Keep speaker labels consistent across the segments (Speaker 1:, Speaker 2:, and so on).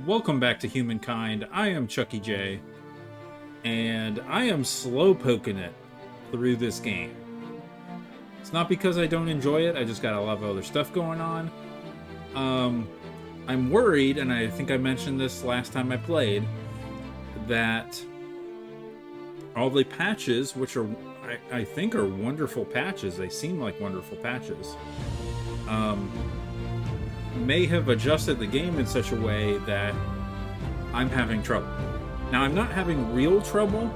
Speaker 1: Welcome back to Humankind. I am Chucky J, and I am slow poking it through this game. It's not because I don't enjoy it, I just got a lot of other stuff going on. I'm worried, and I think I mentioned this last time I played, that all the patches, which are, I think are wonderful patches, they seem like wonderful patches, may have adjusted the game in such a way that I'm having trouble. Now, I'm not having real trouble.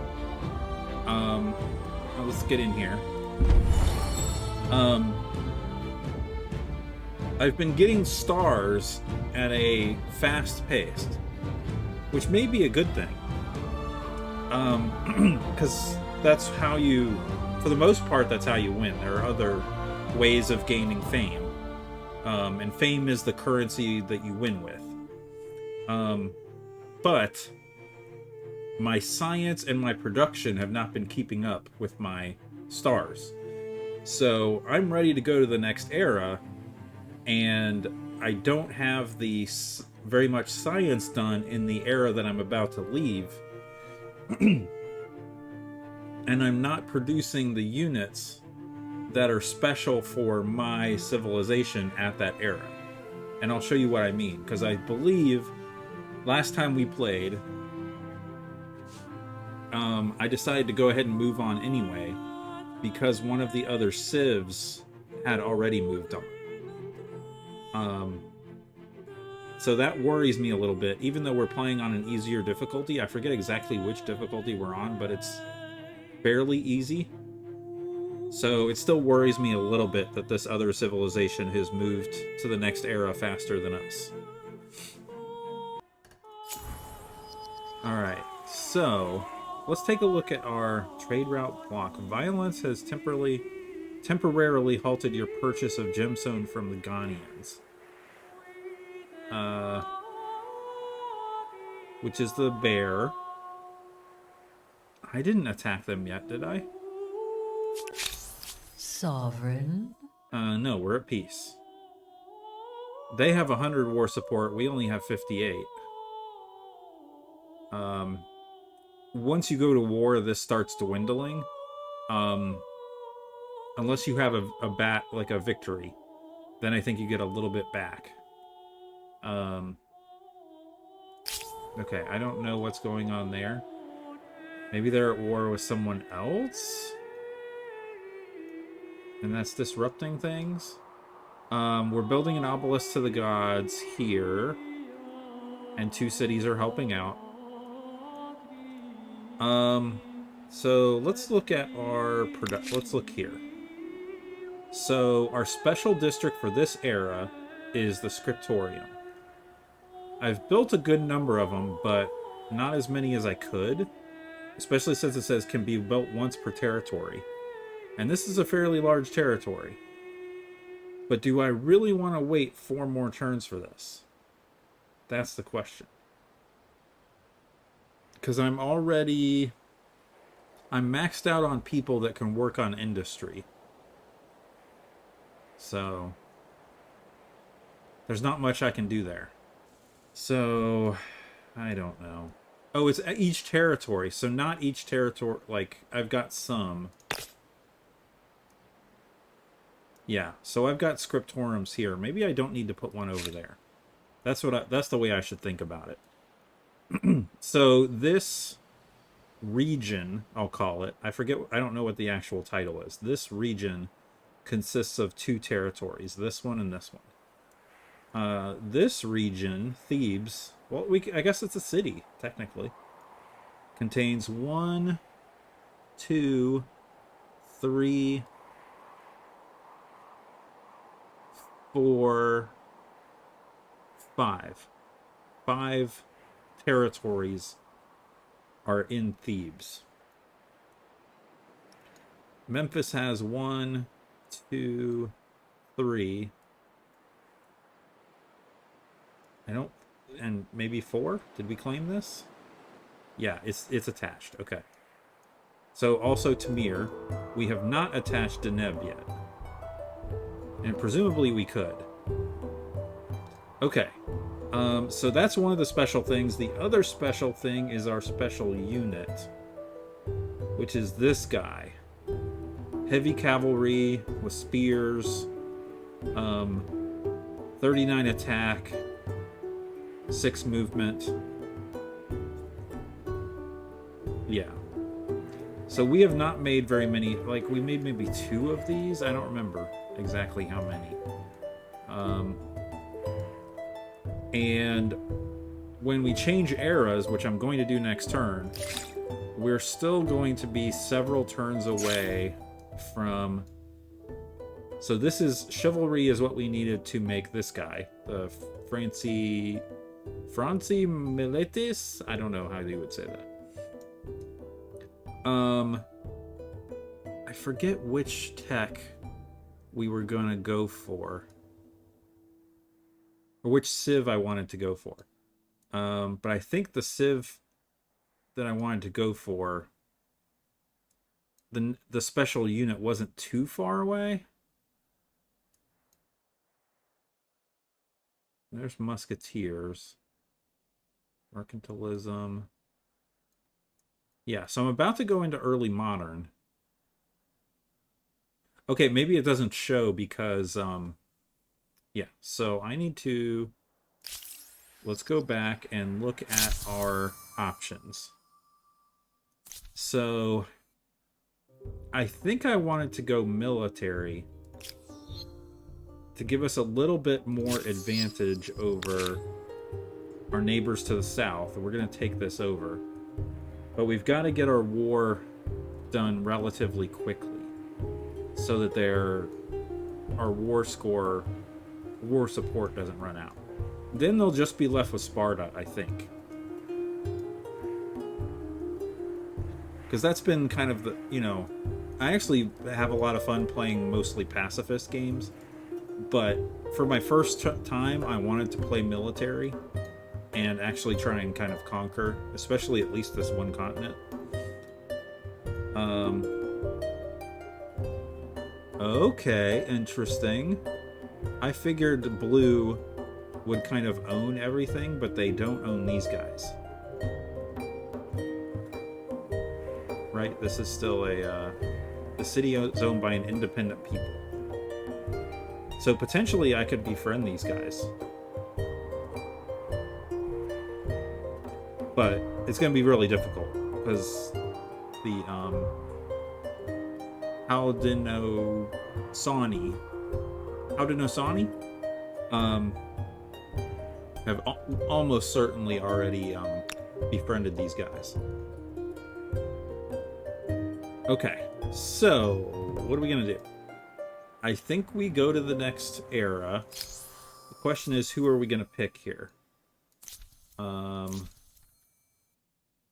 Speaker 1: Let's get in here. I've been getting stars at a fast pace, which may be a good thing. Because that's how you, for the most part, that's how you win. There are other ways of gaining fame. And fame is the currency that you win with. But my science and my production have not been keeping up with my stars. So I'm ready to go to the next era, and I don't have the very much science done in the era that I'm about to leave. And I'm not producing the units that are special for my civilization at that era. And I'll show you what I mean, because I believe last time we played, I decided to go ahead and move on anyway, because one of the other civs had already moved on. So that worries me a little bit, even though we're playing on an easier difficulty. I forget exactly which difficulty we're on, but it's fairly easy. So it still worries me a little bit that this other civilization has moved to the next era faster than us. Alright, so let's take a look at our trade route block. Violence has temporarily halted your purchase of gemstone from the Ghanaians. Which is the bear. I didn't attack them yet, did I?
Speaker 2: Sovereign?
Speaker 1: No, we're at peace. They have 100 war support. We only have 58. Once you go to war, this starts dwindling. Unless you have a victory, then I think you get a little bit back. Okay, I don't know what's going on there. Maybe they're at war with someone else? And that's disrupting things. We're building an obelisk to the gods here. And 2 cities are helping out. So let's look at our let's look here. So our special district for this era is the Scriptorium. I've built a good number of them, but not as many as I could. Especially since it says can be built once per territory. And this is a fairly large territory. But do I really want to wait 4 more turns for this? That's the question. Because I'm maxed out on people that can work on industry. So there's not much I can do there. So I don't know. Oh, it's each territory. So not each territory. Like, I've got some. Yeah, so I've got scriptoriums here. Maybe I don't need to put one over there. That's the way I should think about it. So this region, I'll call it. I don't know what the actual title is. This region consists of 2 territories. This one and this one. This region, Thebes, well, I guess it's a city, technically. Contains 1, 2, 3, 4, 5. 5 territories are in Thebes. Memphis has 1, 2, 3. And maybe 4? Did we claim this? Yeah, it's attached. Okay. So also Tamir. We have not attached Deneb yet. And presumably we could. Okay. So that's one of the special things. The other special thing is our special unit, which is this guy. Heavy cavalry with spears, 39 attack, 6 movement. Yeah. So we have not made very many. Like, we made maybe 2 of these. I don't remember exactly how many. And when we change eras, which I'm going to do next turn, we're still going to be several turns away from... So this is... Chivalry is what we needed to make this guy. The Franci Miletis? I don't know how you would say that. I forget which tech we were going to go for. Or which civ I wanted to go for. But I think the civ that I wanted to go for, the special unit wasn't too far away. There's musketeers. Mercantilism. Yeah, so I'm about to go into early modern. Okay, maybe it doesn't show because, yeah, so I need to... Let's go back and look at our options. So, I think I wanted to go military to give us a little bit more advantage over our neighbors to the south. We're going to take this over. But we've got to get our war done relatively quickly so that our war support doesn't run out. Then they'll just be left with Sparta, I think. Because that's been kind of the, you know, I actually have a lot of fun playing mostly pacifist games. But for my first time, I wanted to play military and actually try and kind of conquer, especially at least this one continent. Okay, interesting. I figured blue would kind of own everything, but they don't own these guys. Right? This is still the city is owned by an independent people. So potentially I could befriend these guys. But it's going to be really difficult because the Haudenosaunee have almost certainly already befriended these guys. Okay, so what are we going to do? I think we go to the next era. The question is, who are we going to pick here?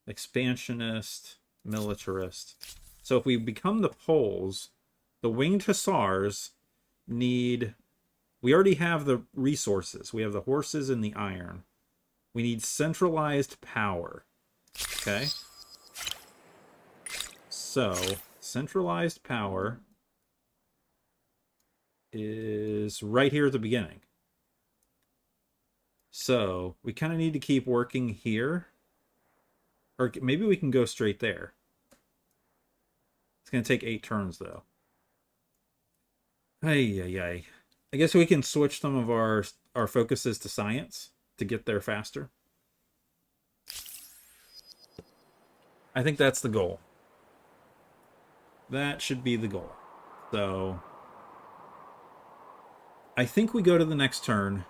Speaker 1: Expansionist, militarist. So if we become the Poles, the winged hussars need... We already have the resources. We have the horses and the iron. We need centralized power. Okay? So, centralized power is right here at the beginning. So, we kind of need to keep working here. Or maybe we can go straight there. It's going to take 8 turns, though. Ay. I guess we can switch some of our focuses to science to get there faster. I think that's the goal. That should be the goal. So, I think we go to the next turn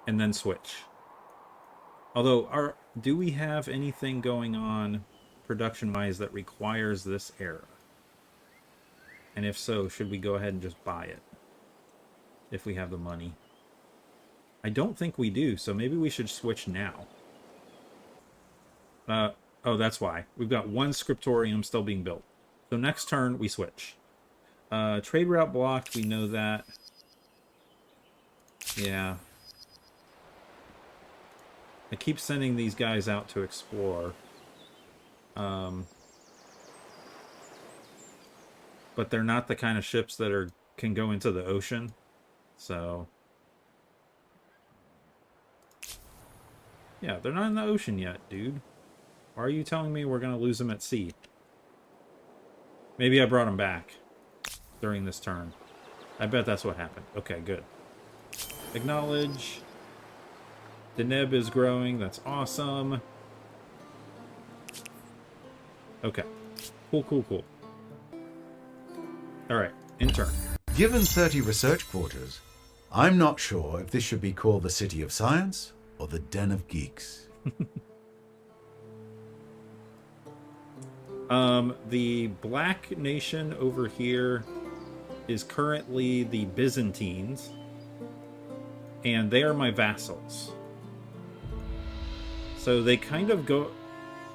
Speaker 1: and then switch. Although, do we have anything going on production-wise that requires this era? And if so, should we go ahead and just buy it? If we have the money. I don't think we do, so maybe we should switch now. Oh, that's why. We've got 1 scriptorium still being built. So next turn, we switch. Trade route blocked, we know that. Yeah. I keep sending these guys out to explore. But they're not the kind of ships that can go into the ocean. So Yeah, they're not in the ocean yet, dude. Why are you telling me we're going to lose them at sea? Maybe I brought them back during this turn. I bet that's what happened. Okay, good. Acknowledge. Deneb is growing. That's awesome. Okay. Cool, cool, cool. Alright, in turn.
Speaker 2: Given 30 research quarters, I'm not sure if this should be called the City of Science or the Den of Geeks.
Speaker 1: The Black Nation over here is currently the Byzantines, and they are my vassals. So they kind of go...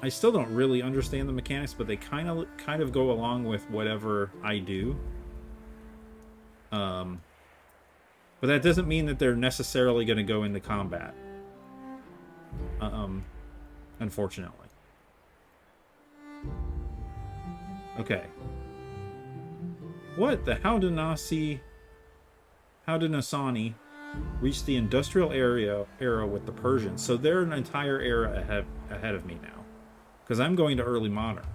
Speaker 1: I still don't really understand the mechanics, but they kind of go along with whatever I do. But that doesn't mean that they're necessarily going to go into combat. Unfortunately. Okay. What? The Haudenosaunee reached the industrial era with the Persians. So they're an entire era ahead of me now. Because I'm going to early modern.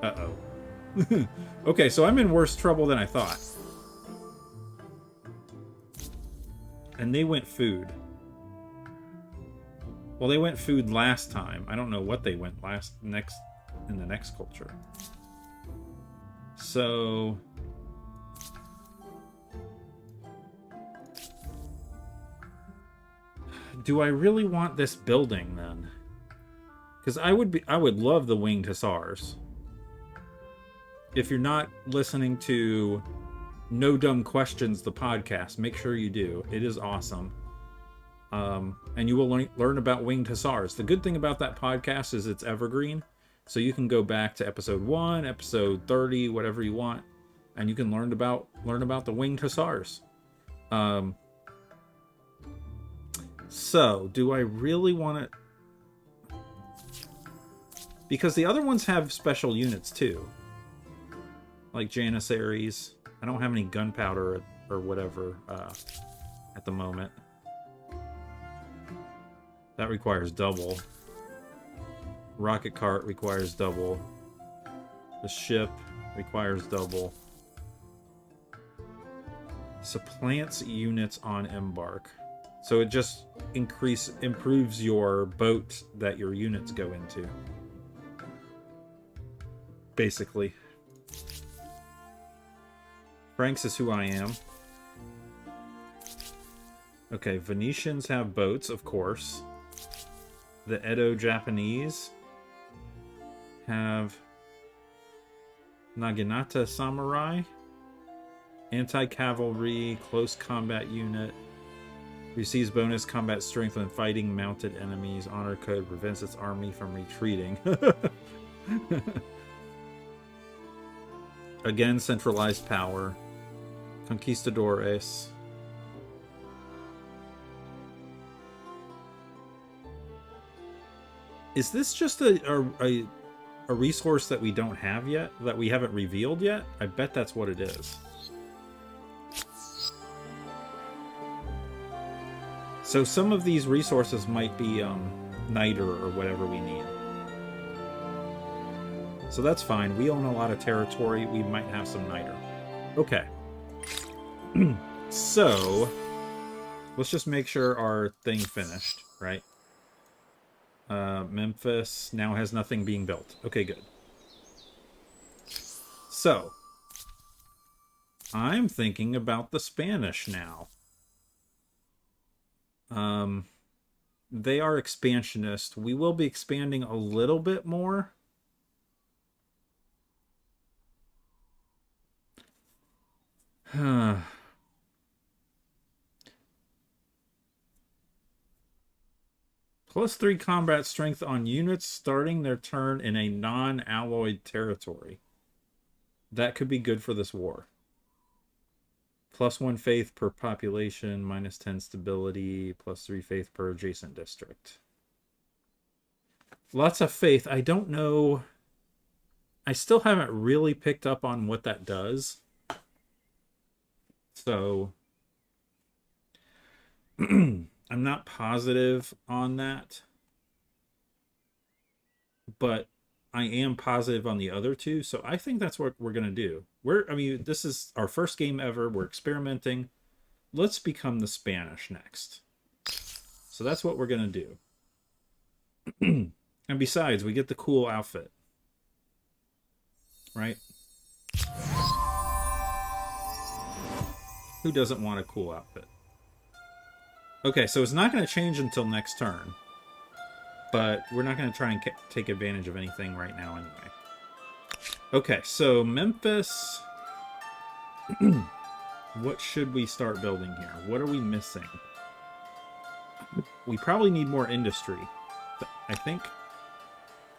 Speaker 1: Uh-oh. Okay, so I'm in worse trouble than I thought. And they went food. Well, they went food last time. I don't know what they went in the next culture. So... do I really want this building, then? Because I would love the Winged Hussars. If you're not listening to No Dumb Questions, the podcast, make sure you do. It is awesome. And you will learn about Winged Hussars. The good thing about that podcast is it's evergreen. So you can go back to episode 1, episode 30, whatever you want. And you can learn about the Winged Hussars. So, do I really want to... because the other ones have special units, too. Like Janissaries. I don't have any gunpowder or whatever at the moment. That requires double. Rocket cart requires double. The ship requires double. Supplants units on embark. So it just improves your boat that your units go into. Basically. Franks is who I am. Okay, Venetians have boats, of course. The Edo Japanese have Naginata Samurai. Anti-cavalry, close combat unit. Receives bonus combat strength when fighting mounted enemies. Honor code prevents its army from retreating. Again, centralized power. Conquistadores. Is this just a resource that we don't have yet? That we haven't revealed yet? I bet that's what it is. So some of these resources might be niter or whatever we need. So that's fine. We own a lot of territory. We might have some niter. Okay. So let's just make sure our thing finished, right? Memphis now has nothing being built. Okay, good. So I'm thinking about the Spanish now. They are expansionist. We will be expanding a little bit more. +3 combat strength on units starting their turn in a non-alloyed territory. That could be good for this war. +1 faith per population, -10 stability, +3 faith per adjacent district. Lots of faith. I don't know. I still haven't really picked up on what that does. So, I I'm not positive on that, but I am positive on the other two. So I think that's what we're going to do. I mean, this is our first game ever. We're experimenting. Let's become the Spanish next. So that's what we're going to do. And besides, we get the cool outfit. Right? Who doesn't want a cool outfit? Okay, so it's not going to change until next turn. But we're not going to try and take advantage of anything right now anyway. Okay, so Memphis. What should we start building here? What are we missing? We probably need more industry. I think.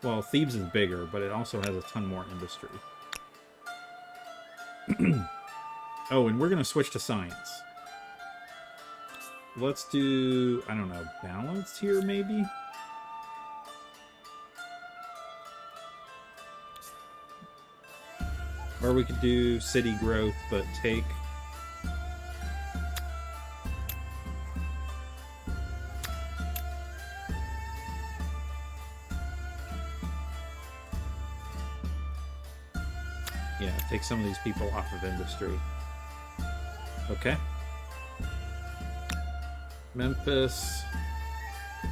Speaker 1: Well, Thebes is bigger, but it also has a ton more industry. Oh, and we're going to switch to science. Let's do, I don't know, balanced here maybe? Or we could do city growth, but take... Yeah, take some of these people off of industry. Okay. Memphis. Can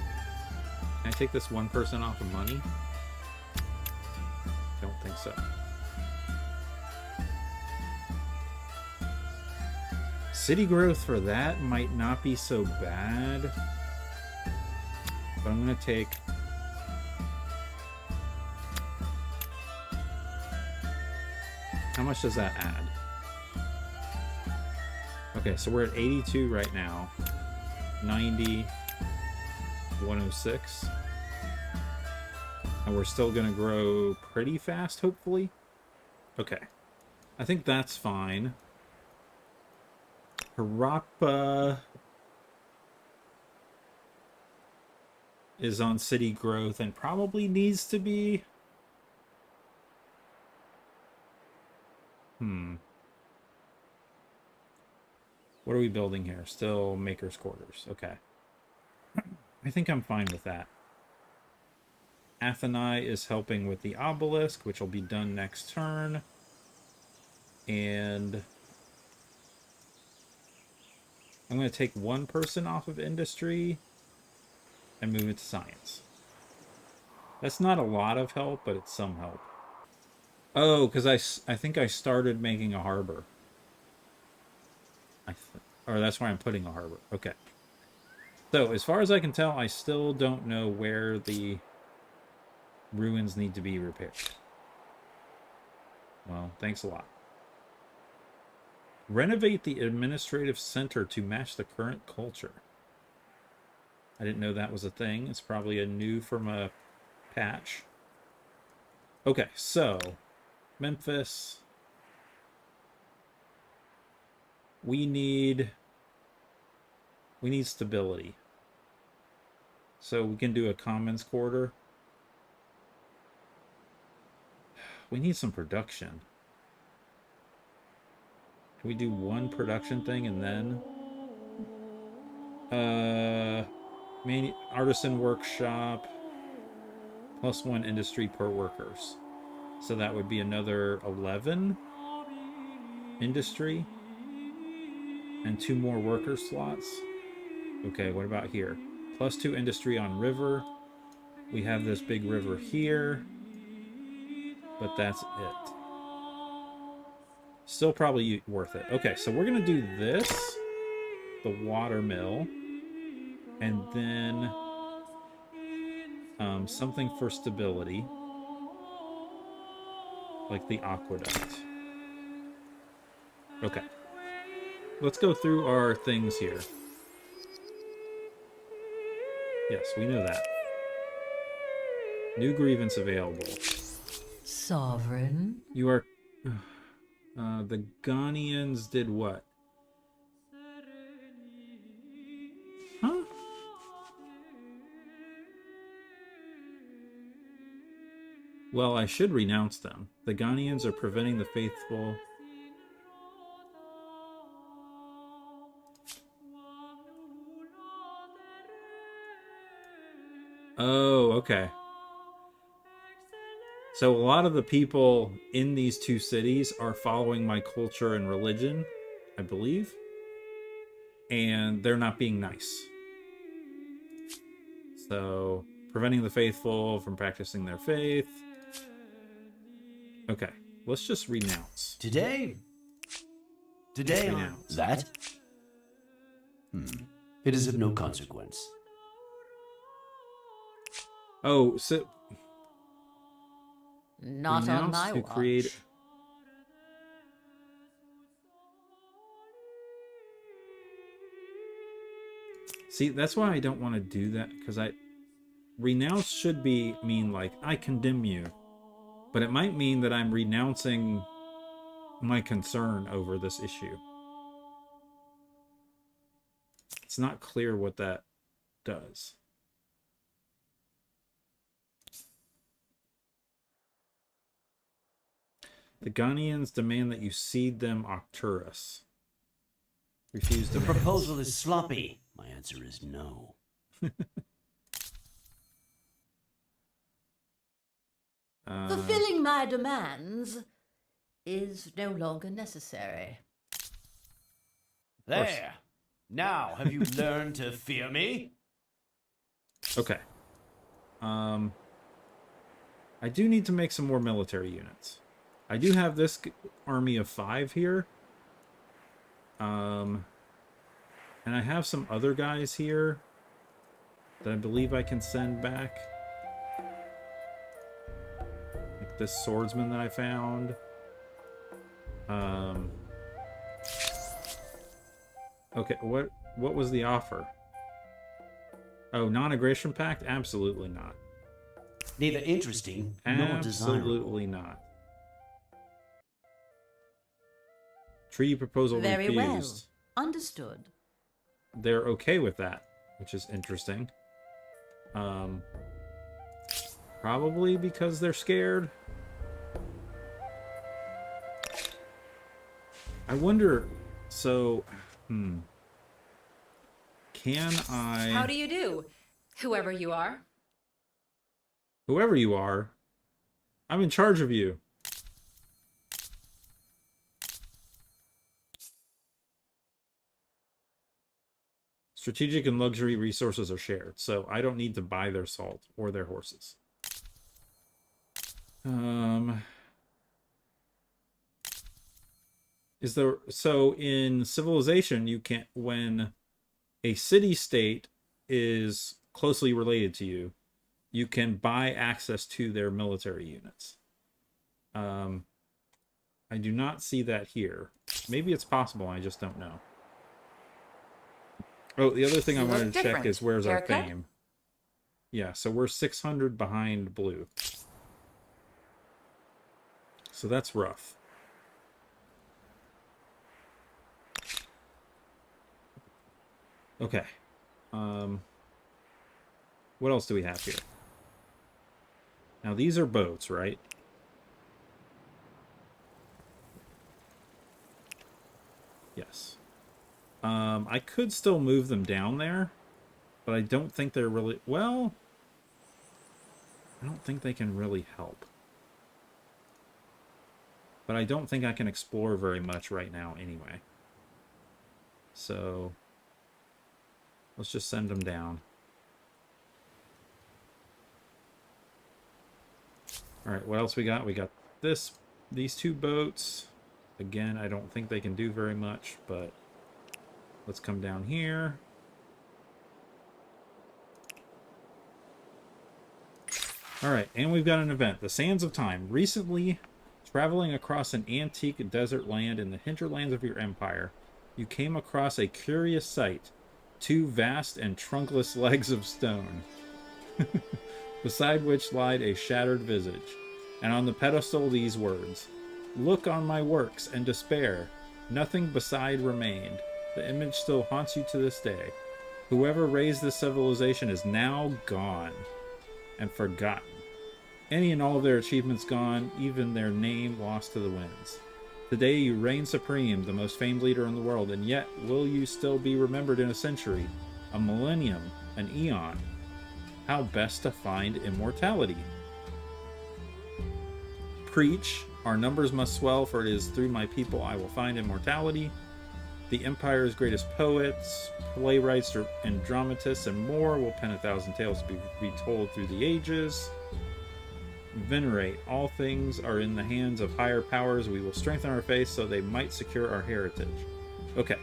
Speaker 1: I take this one person off of money? Don't think so. City growth for that might not be so bad. But I'm going to take... How much does that add? Okay, so we're at 82 right now. 90, 106. And we're still going to grow pretty fast, hopefully. Okay. I think that's fine. Harappa is on city growth and probably needs to be... What are we building here? Still Maker's Quarters. Okay. I think I'm fine with that. Athenai is helping with the obelisk, which will be done next turn. And I'm going to take one person off of industry and move it to science. That's not a lot of help, but it's some help. Oh, because I think I started making a harbor. Or that's why I'm putting a harbor. Okay. So, as far as I can tell, I still don't know where the ruins need to be repaired. Well, thanks a lot. Renovate the administrative center to match the current culture. I didn't know that was a thing. It's probably a new from a patch. Okay, so Memphis. We need stability. So we can do a commons quarter. We need some production. Can we do one production thing and then artisan workshop +1 industry per workers. So that would be another 11 industry and 2 more worker slots. Okay, what about here? +2 industry on river. We have this big river here, but that's it. Still probably worth it. Okay, so we're gonna do this, the water mill, and then something for stability, like the aqueduct. Okay, let's go through our things here. Yes, we know that. New grievance available.
Speaker 3: Sovereign.
Speaker 1: You are... the Ghanaians did what? Huh? Well, I should renounce them. The Ghanaians are preventing the faithful... Oh, okay. So a lot of the people in these two cities are following my culture and religion, I believe. And they're not being nice. So, preventing the faithful from practicing their faith. Okay, let's just renounce.
Speaker 3: Today
Speaker 1: Renounce.
Speaker 3: that? It is of no consequence.
Speaker 1: Oh, so
Speaker 4: Not on
Speaker 1: renounce
Speaker 4: my
Speaker 1: to
Speaker 4: watch.
Speaker 1: create. See, that's why I don't want to do that, because renounce should mean like I condemn you, but it might mean that I'm renouncing my concern over this issue. It's not clear what that does. The Ghanaians demand that you cede them Arcturus. Refuse
Speaker 3: The
Speaker 1: demands.
Speaker 3: proposal is sloppy. My answer is no.
Speaker 4: Fulfilling my demands is no longer necessary.
Speaker 3: There. Now, have you learned to fear me?
Speaker 1: Okay. I do need to make some more military units. I do have this army of 5 here. And I have some other guys here that I believe I can send back. Like this swordsman that I found. Okay, what was the offer? Oh, non-aggression pact? Absolutely not.
Speaker 3: Neither interesting nor desirable.
Speaker 1: Absolutely not. Treaty proposal
Speaker 4: Very
Speaker 1: refused.
Speaker 4: well. Understood.
Speaker 1: They're okay with that, which is interesting. Probably because they're scared. I wonder, so, can I...
Speaker 5: How do you do, whoever you are?
Speaker 1: Whoever you are, I'm in charge of you. Strategic and luxury resources are shared, so I don't need to buy their salt or their horses. So in civilization, you can't, when a city-state is closely related to you, you can buy access to their military units. I do not see that here. Maybe it's possible, I just don't know. Oh, the other thing I wanted to check is where's our
Speaker 5: Haircut?
Speaker 1: fame. Yeah, so we're 600 behind blue. So that's rough. Okay. What else do we have here? Now these are boats, right? Yes. I could still move them down there, but I don't think they're really... Well, I don't think they can really help. But I don't think I can explore very much right now anyway. So, let's just send them down. Alright, what else we got? We got these 2 boats. Again, I don't think they can do very much, but let's come down here. Alright, and we've got an event. The Sands of Time. Recently, traveling across an antique desert land in the hinterlands of your empire, you came across a curious sight. 2 vast and trunkless legs of stone, beside which lied a shattered visage, and on the pedestal these words, "Look on my works and despair. Nothing beside remained. The image still haunts you to this day. Whoever raised this civilization is now gone and forgotten. Any and all of their achievements gone, even their name lost to the winds. Today you reign supreme, the most famed leader in the world, and yet will you still be remembered in a century, a millennium, an eon? How best to find immortality. Preach, our numbers must swell, for it is through my people I will find immortality. The Empire's greatest poets, playwrights, and dramatists, and more will pen 1,000 tales to be told through the ages. Venerate, all things are in the hands of higher powers. We will strengthen our faith so they might secure our heritage. Okay.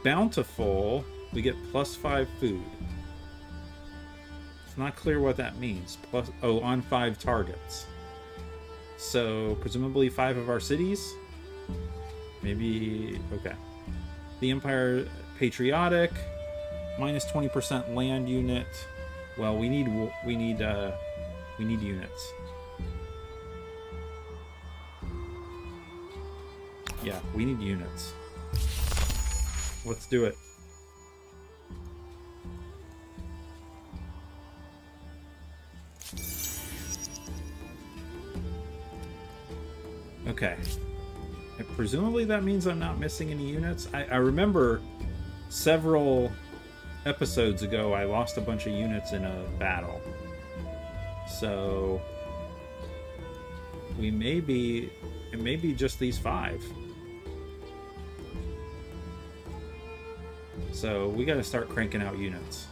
Speaker 1: Bountiful, we get +5 food. It's not clear what that means. On 5 targets. So, presumably 5 of our cities? Maybe, okay. The Empire, patriotic, -20% land unit. Well, we need units. Yeah, we need units. Let's do it. Okay. And presumably that means I'm not missing any units. I remember several episodes ago I lost a bunch of units in a battle. So it may be just these 5. So we got to start cranking out units.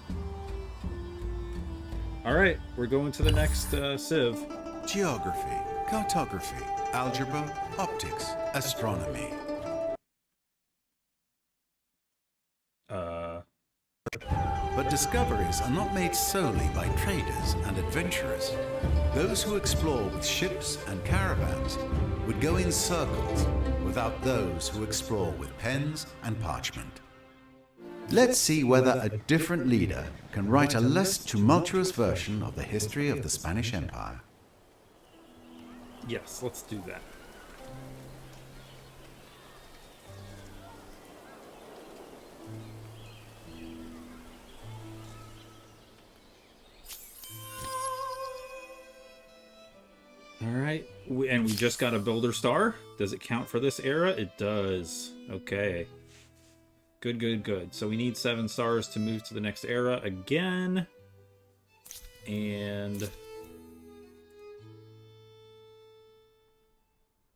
Speaker 1: All right, we're going to the next civ.
Speaker 2: Geography, cartography, algebra, optics, astronomy. But discoveries are not made solely by traders and adventurers. Those who explore with ships and caravans would go in circles without those who explore with pens and parchment. Let's see whether a different leader can write a less tumultuous version of the history of the Spanish Empire.
Speaker 1: Yes, let's do that. All right, and we just got a builder star. Does it count for this era? It does. Okay. Good, good, good. So we need 7 stars to move to the next era again. And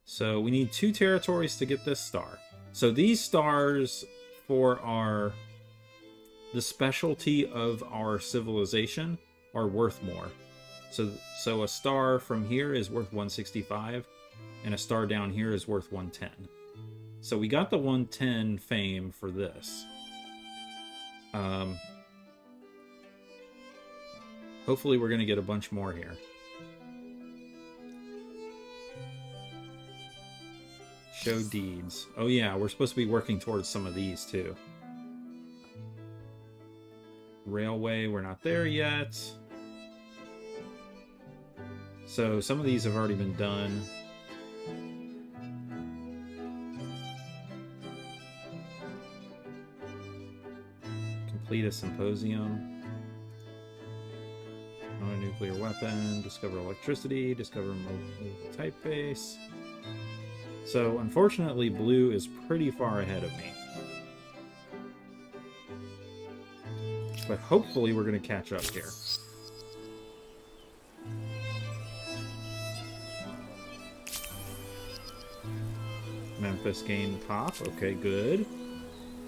Speaker 1: so we need 2 territories to get this star. So these stars for the specialty of our civilization are worth more. So a star from here is worth 165, and a star down here is worth 110. So we got the 110 fame for this. Hopefully we're going to get a bunch more here. Show deeds. Oh yeah, we're supposed to be working towards some of these too. Railway, we're not there yet. So some of these have already been done. Complete a symposium. On a nuclear weapon. Discover electricity. Discover mobile typeface. So unfortunately, blue is pretty far ahead of me. But hopefully we're going to catch up here. Memphis gained pop. Okay, good.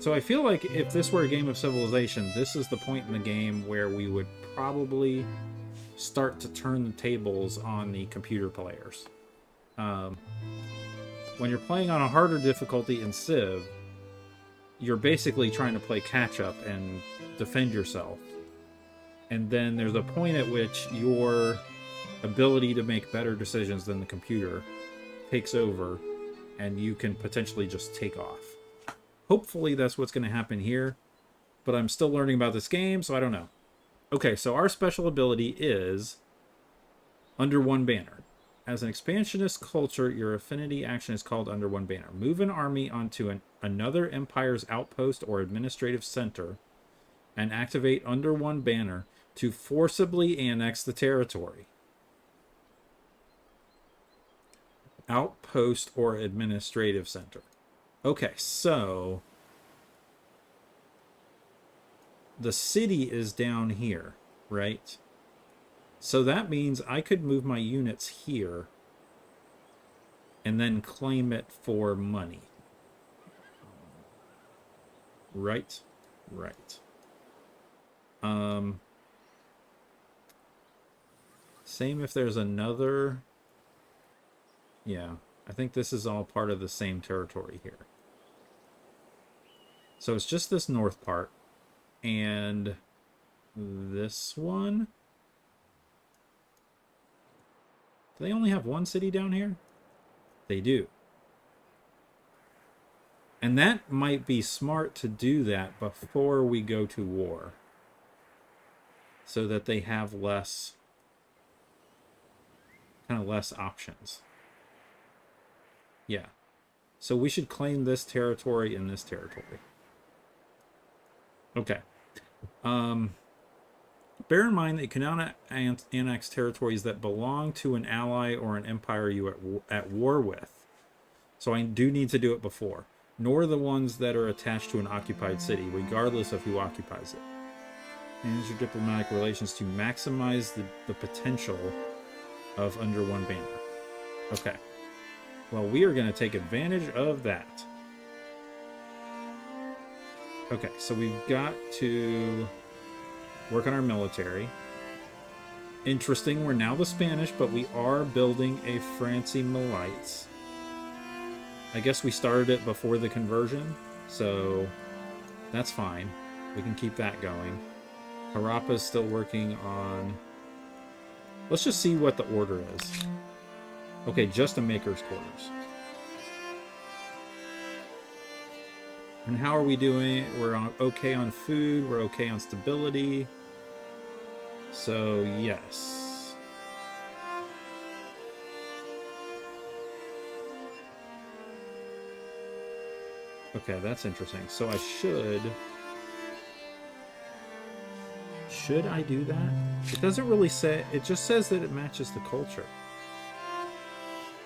Speaker 1: So I feel like if this were a game of Civilization, this is the point in the game where we would probably start to turn the tables on the computer players. When you're playing on a harder difficulty in Civ, you're basically trying to play catch-up and defend yourself. And then there's a point at which your ability to make better decisions than the computer takes over, and you can potentially just take off. Hopefully that's what's going to happen here, but I'm still learning about this game, so I don't know. Okay, so our special ability is Under One Banner. As an expansionist culture, your affinity action is called Under One Banner. Move an army onto another empire's outpost or administrative center and activate Under One Banner to forcibly annex the territory. Outpost or administrative center. Okay, so the city is down here, right? So that means I could move my units here and then claim it for money. Right? Right. Same if there's another... Yeah, I think this is all part of the same territory here. So it's just this north part. And this one... Do they only have one city down here? They do. And that might be smart to do that before we go to war. So that they have less... kind of less options. Yeah. So we should claim this territory and this territory. Okay. Bear in mind that you cannot annex territories that belong to an ally or an empire you are at war with. So I do need to do it before. Nor the ones that are attached to an occupied city, regardless of who occupies it. Manage your diplomatic relations to maximize the potential of under one banner. Okay. Well, we are going to take advantage of that. Okay, so we've got to work on our military. Interesting, we're now the Spanish, but we are building a Francie Milites. I guess we started it before the conversion, so that's fine. We can keep that going. Harapa's still working on... Let's just see what the order is. Okay, just a maker's quarters. And how are we doing? We're okay on food. We're okay on stability. So, yes. Okay, that's interesting. So I should... Should I do that? It doesn't really say... It just says that it matches the culture.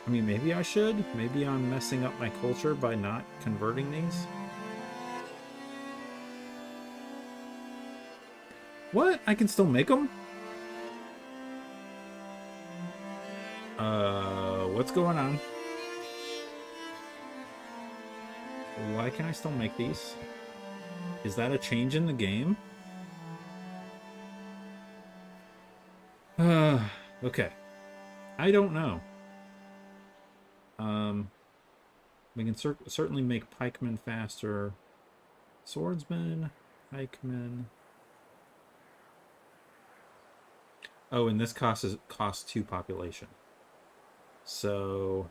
Speaker 1: I mean, maybe I should. Maybe I'm messing up my culture by not converting these. What? I can still make them? What's going on? Why can I still make these? Is that a change in the game? Okay. I don't know. We can certainly make pikemen faster. Swordsmen, pikemen. Oh, and this costs 2 population. So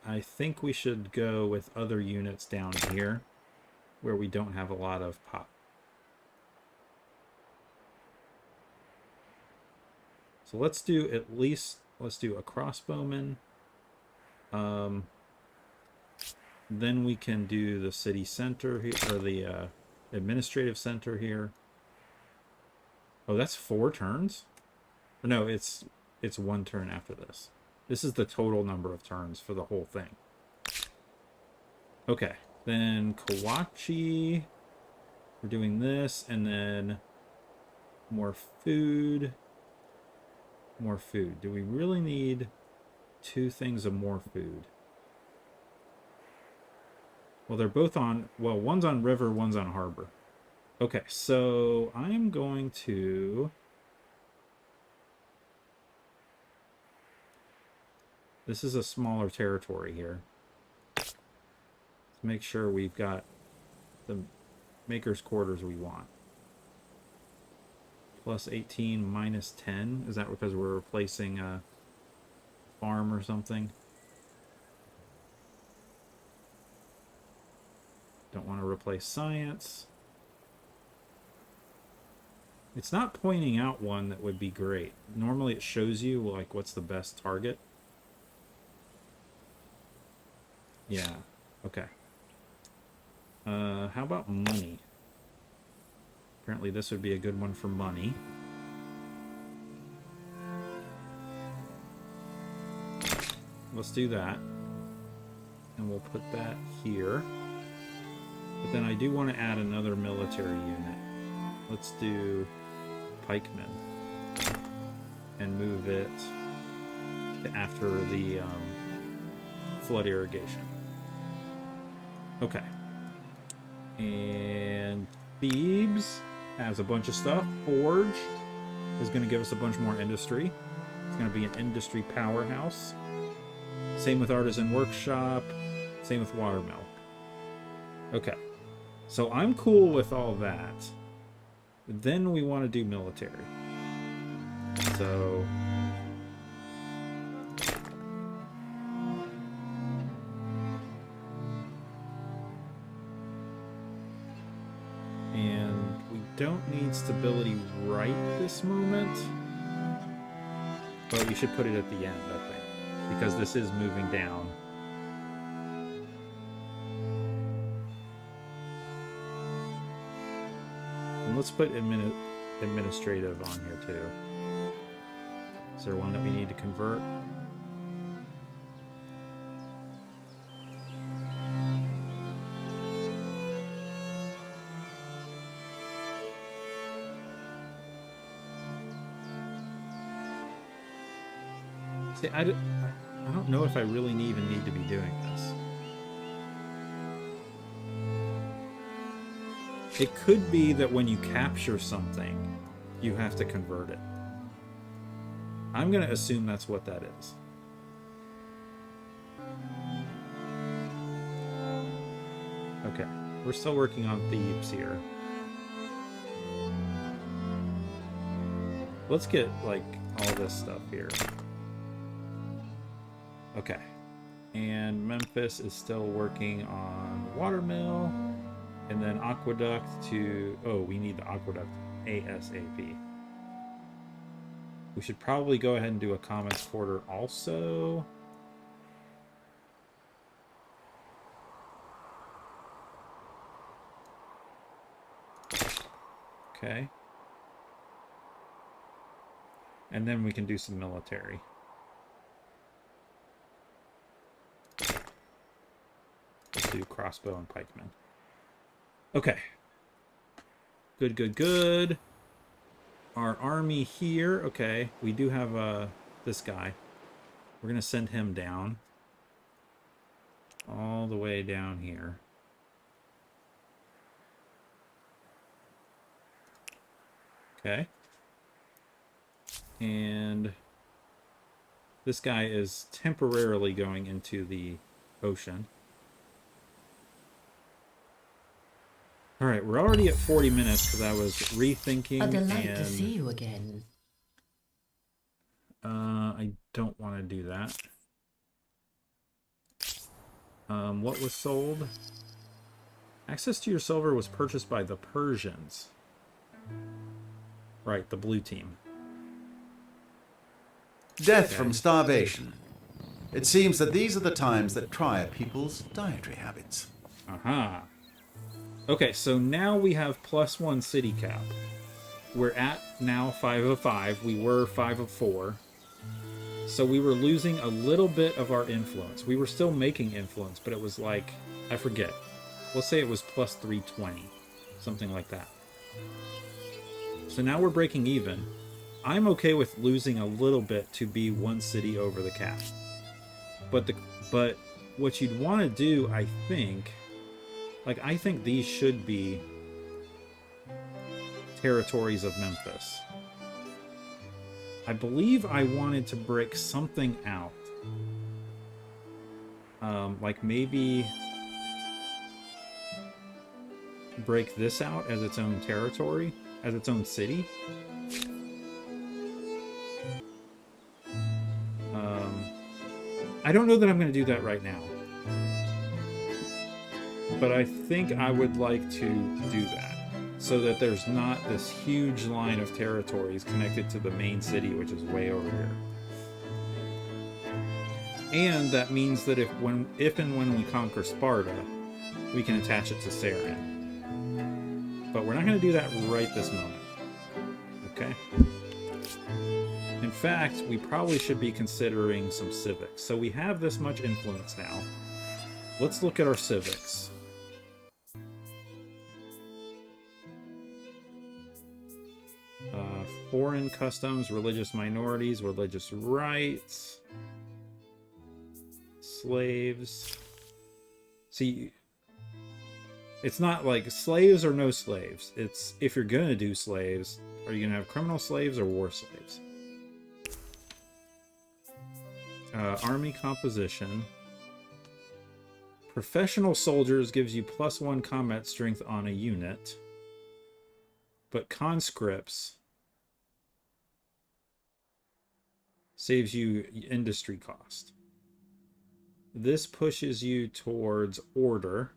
Speaker 1: I think we should go with other units down here where we don't have a lot of pop. So let's do a crossbowman. Then we can do the city center here, or the administrative center here. Oh, that's 4 turns? Or no, it's 1 turn after this. This is the total number of turns for the whole thing. Okay, then Kawachi. We're doing this, and then more food. More food. Do we really need 2 things of more food? Well, they're both on... Well, one's on river, one's on harbor. Okay, so I'm going to... This is a smaller territory here. Let's make sure we've got the maker's quarters we want. Plus 18, minus 10. Is that because we're replacing a farm or something? Don't want to replace science. It's not pointing out one that would be great. Normally it shows you like what's the best target. Yeah, okay. How about money? Apparently this would be a good one for money. Let's do that. And we'll put that here. But then I do want to add another military unit. Let's do pikemen and move it to after the flood irrigation. Okay. And Thebes has a bunch of stuff. Forge is going to give us a bunch more industry. It's going to be an industry powerhouse. Same with Artisan Workshop. Same with Watermill. Okay. So I'm cool with all that. Then we want to do military. So... and we don't need stability right this moment. But we should put it at the end, I think. Because this is moving down. And let's put administrative on here too. Is there one that we need to convert? See, I don't know if I really even need to be doing this. It could be that when you capture something, you have to convert it. I'm going to assume that's what that is. Okay, we're still working on Thebes here. Let's get, like, all this stuff here. Okay. And Memphis is still working on Watermill. And then Aqueduct to... oh, we need the Aqueduct ASAP. We should probably go ahead and do a Commons Quarter also. Okay. And then we can do some military. Let's do crossbow and pikemen. Okay. Good, good, good. Our army here. Okay, we do have this guy. We're going to send him down. All the way down here. Okay. And this guy is temporarily going into the ocean. Alright, we're already at 40 minutes because I was rethinking.
Speaker 4: A delight to see you again.
Speaker 1: I don't want to do that. What was sold? Access to your silver was purchased by the Persians. Right, the blue team.
Speaker 2: Death from starvation. It seems that these are the times that try a people's dietary habits.
Speaker 1: Aha. Okay, so now we have +1 city cap. We're at now 5 of 5. We were 5 of 4. So we were losing a little bit of our influence. We were still making influence, but it was like, I forget. We'll say it was +320. Something like that. So now we're breaking even. I'm okay with losing a little bit to be 1 city over the cap. But what you'd want to do, I think... like, I think these should be territories of Memphis. I believe I wanted to break something out. Like maybe break this out as its own territory, as its own city. I don't know that I'm going to do that right now. But I think I would like to do that so that there's not this huge line of territories connected to the main city, which is way over here. And that means that if and when we conquer Sparta, we can attach it to Sarin. But we're not going to do that right this moment. Okay? In fact, we probably should be considering some civics. So we have this much influence now. Let's look at our civics. Foreign customs, religious minorities, religious rights, slaves. See, it's not like slaves or no slaves. It's if you're gonna do slaves, are you gonna have criminal slaves or war slaves? Army composition. Professional soldiers gives you +1 combat strength on a unit. But conscripts saves you industry cost. This pushes you towards order.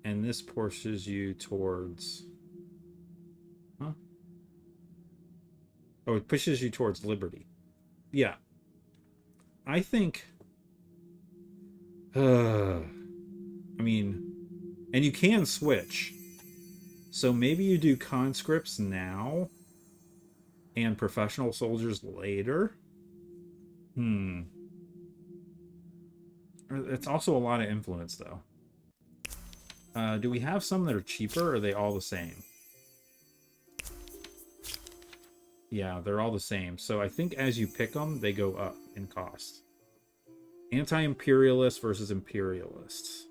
Speaker 1: And this pushes you towards... Huh? Oh, it pushes you towards liberty. Yeah. I think... I mean... And you can switch. So maybe you do conscripts now and professional soldiers later? It's also a lot of influence, though. Do we have some that are cheaper, or are they all the same? Yeah, they're all the same. So I think as you pick them, they go up in cost. Anti-imperialists versus imperialists.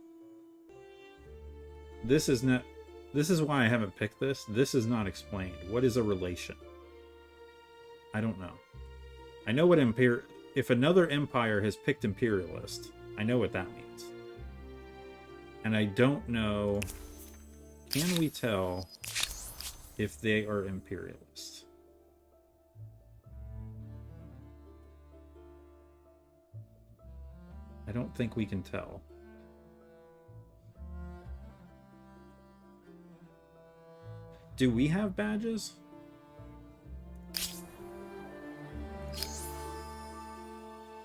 Speaker 1: This is why I haven't picked this. This is not explained. What is a relation? I don't know. I know what if another empire has picked imperialist, I know what that means. And I don't know, can we tell if they are imperialists? I don't think we can tell. Do we have badges?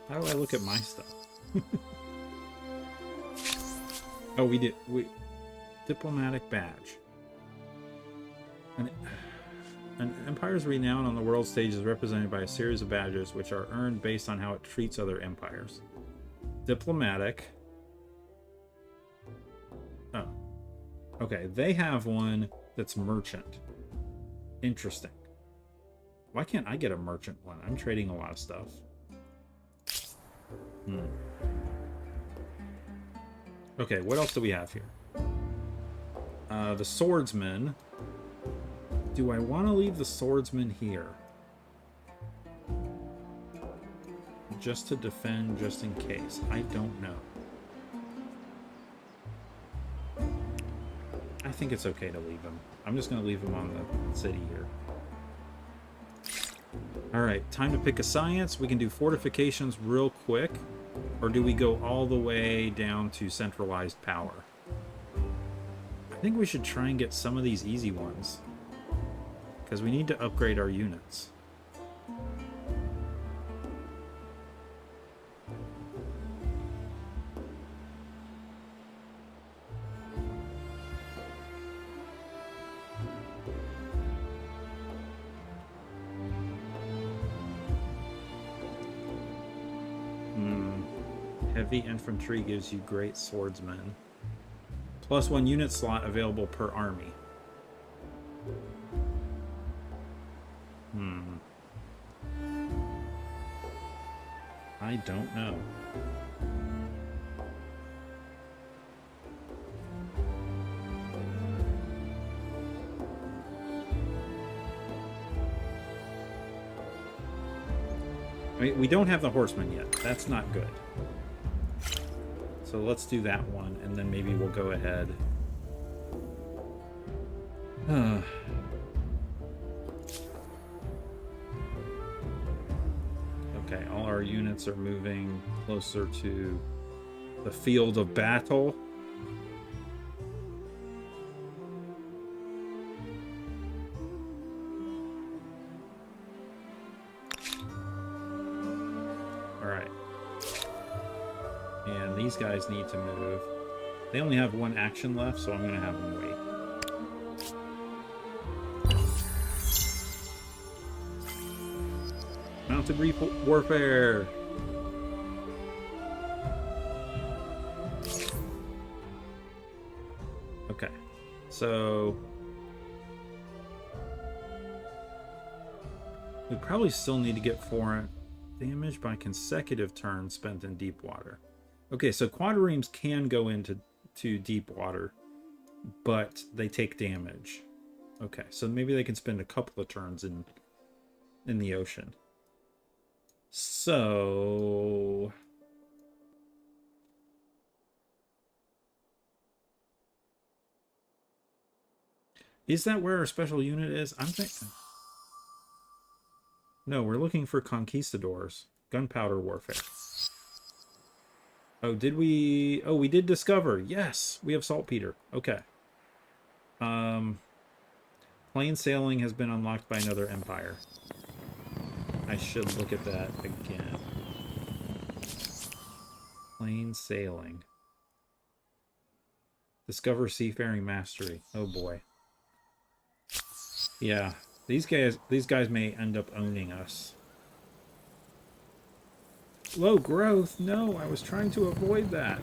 Speaker 1: How do I look at my stuff? Oh, we did. Diplomatic badge. An empire's renown on the world stage is represented by a series of badges which are earned based on how it treats other empires. Diplomatic. Oh. Okay, they have one that's merchant. Interesting. Why can't I get a merchant one? I'm trading a lot of stuff. Okay, what else do we have here? The swordsman. Do I want to leave the swordsman here? Just to defend, just in case. I don't know. I think it's okay to leave him. I'm just going to leave him on the city here. Alright, time to pick a science. We can do fortifications real quick. Or do we go all the way down to centralized power? I think we should try and get some of these easy ones. Because we need to upgrade our units. Heavy infantry gives you great swordsmen. +1 unit slot available per army. I don't know. I mean, we don't have the horsemen yet. That's not good. So let's do that one, and then maybe we'll go ahead. Okay, all our units are moving closer to the field of battle. These guys need to move. They only have one action left, so I'm going to have them wait. Mounted warfare! Okay, so... We probably still need to get 4 damage by consecutive turns spent in deep water. Okay, so quadriremes can go into deep water, but they take damage. Okay, so maybe they can spend a couple of turns in the ocean. So is that where our special unit is? I'm thinking. No, we're looking for conquistadors. Gunpowder warfare. Oh, did we? Oh, we did discover. Yes, we have saltpeter. Okay. Plain sailing has been unlocked by another empire. I should look at that again. Plain sailing. Discover seafaring mastery. Oh boy. Yeah, these guys may end up owning us. Low growth? No, I was trying to avoid that.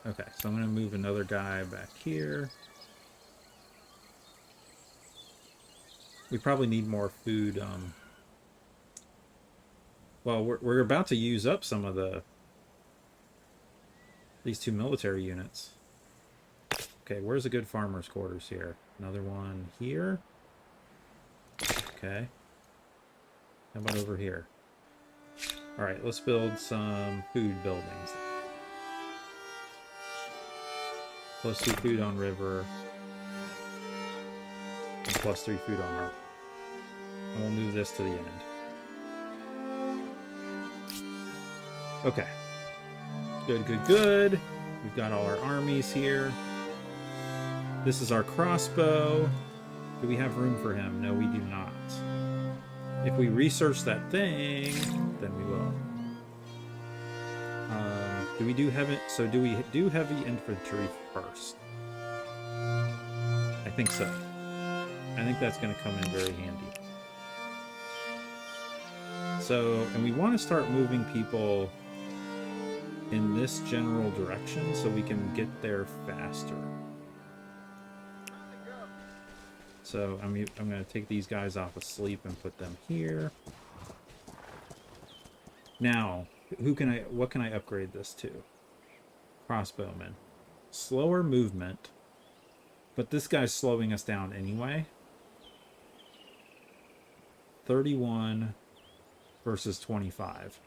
Speaker 1: Okay, so I'm going to move another guy back here. We probably need more food. Well, we're about to use up some of these 2 military units. Okay, where's a good farmer's quarters here? Another one here. Okay. How about over here? Alright, let's build some food buildings. +2 food on river. And +3 food on river. And we'll move this to the end. Okay. Good, good, good. We've got all our armies here. This is our crossbow. Do we have room for him? No, we do not. If we research that thing, then we will. Do we do heavy? So do we do heavy infantry first? I think so. I think that's going to come in very handy. So, and we want to start moving people in this general direction so we can get there faster. So I'm going to take these guys off of sleep and put them here. Now, what can I upgrade this to? Crossbowman. Slower movement, but this guy's slowing us down anyway. 31 versus 25.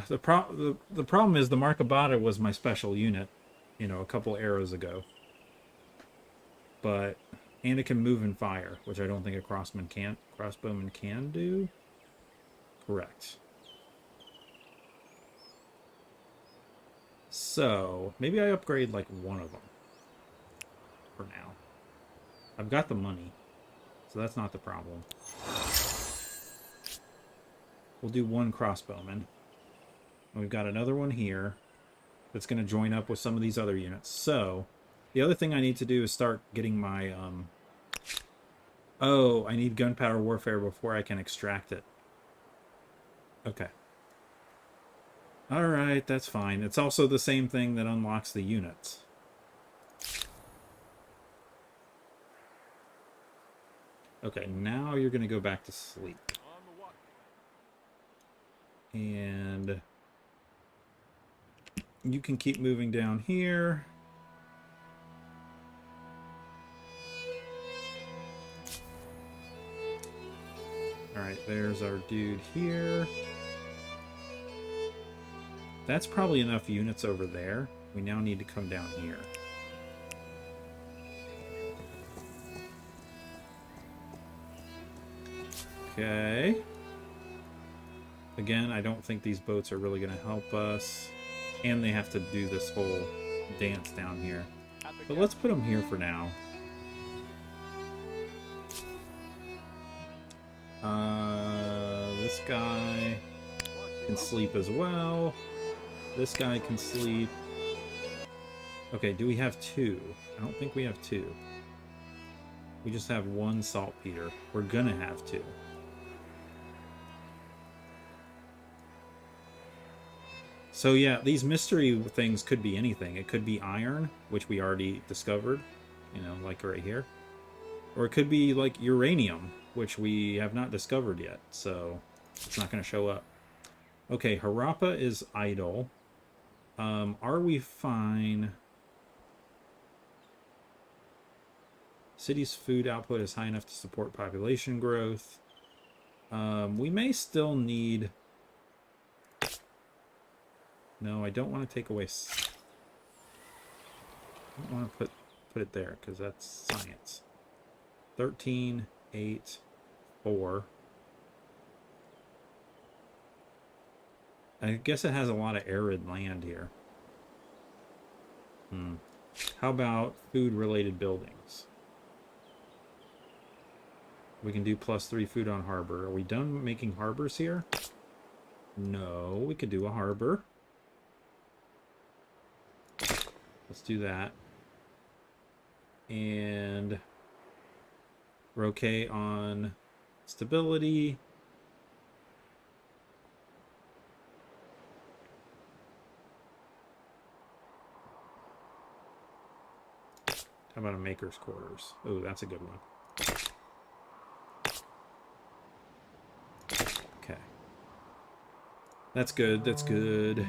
Speaker 1: The problem is the Markabata was my special unit, you know, a couple eras ago. But and it can move and fire, which I don't think a crossbowman can do. Correct. So maybe I upgrade like one of them for now. I've got the money, so that's not the problem. We'll do one crossbowman. And we've got another one here that's going to join up with some of these other units. So the other thing I need to do is start getting my... Oh, I need gunpowder warfare before I can extract it. Okay. Alright, that's fine. It's also the same thing that unlocks the units. Okay, now you're going to go back to sleep. And you can keep moving down here. Alright, there's our dude here. That's probably enough units over there. We now need to come down here. Okay. Again, I don't think these boats are really going to help us. And they have to do this whole dance down here. But let's put them here for now. This guy can sleep as well. This guy can sleep. Okay, do we have two? I don't think we have two. We just have one saltpeter. We're gonna have two. So yeah, these mystery things could be anything. It could be iron, which we already discovered, you know, like right here. Or it could be like uranium, which we have not discovered yet, so it's not going to show up. Okay, Harappa is idle. Are we fine? City's food output is high enough to support population growth. We may still need... No, I don't want to take away... I don't want to put it there, because that's science. 13, 8, 4. I guess it has a lot of arid land here. How about food-related buildings? We can do +3 food on harbor. Are we done making harbors here? No, we could do a harbor. Let's do that. And we're okay on stability. How about a maker's quarters? Oh, that's a good one. Okay. That's good, that's good.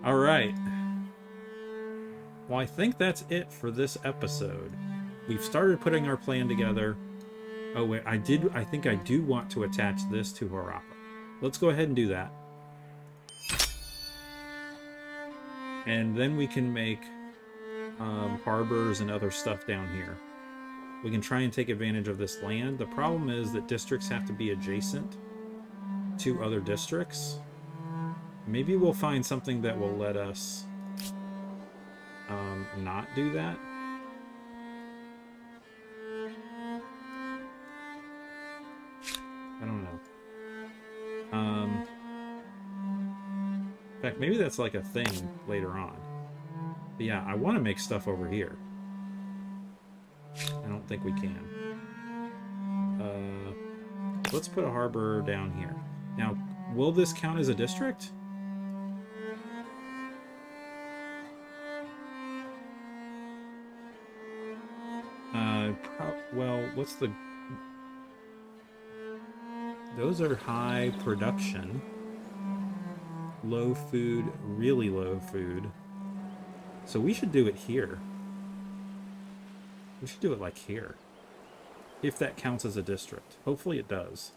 Speaker 1: Alright. Well, I think that's it for this episode. We've started putting our plan together. Oh, wait, I think I do want to attach this to Harappa. Let's go ahead and do that. And then we can make harbors and other stuff down here. We can try and take advantage of this land. The problem is that districts have to be adjacent to other districts. Maybe we'll find something that will let us not do that. I don't know. In fact, maybe that's like a thing later on. But yeah, I want to make stuff over here. I don't think we can. Let's put a harbor down here. Now, will this count as a district? Well, what's the... Those are high production. Low food, really low food. So we should do it here. We should do it like here. If that counts as a district. Hopefully it does.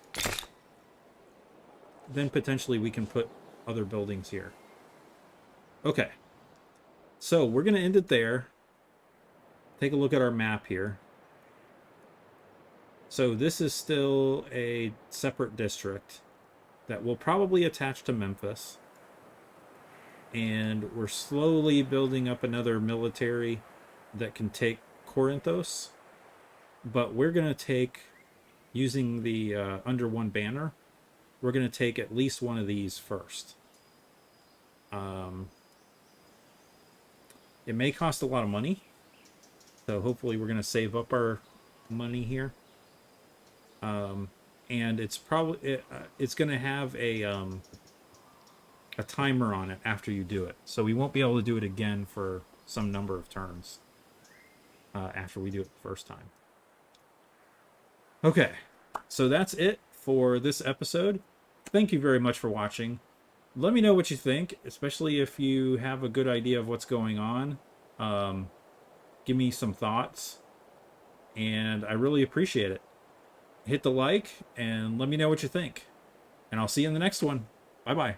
Speaker 1: Then potentially we can put other buildings here. Okay. So we're going to end it there. Take a look at our map here. So this is still a separate district that will probably attach to Memphis. And we're slowly building up another military that can take Corinthos. But we're going to take, using the under one banner, we're going to take at least one of these first. It may cost a lot of money. So hopefully we're going to save up our money here. And it's probably it's going to have a timer on it after you do it, so we won't be able to do it again for some number of turns after we do it the first time. Okay, so that's it for this episode. Thank you very much for watching. Let me know what you think, especially if you have a good idea of what's going on. Give me some thoughts, and I really appreciate it. Hit the like and let me know what you think. And I'll see you in the next one. Bye-bye.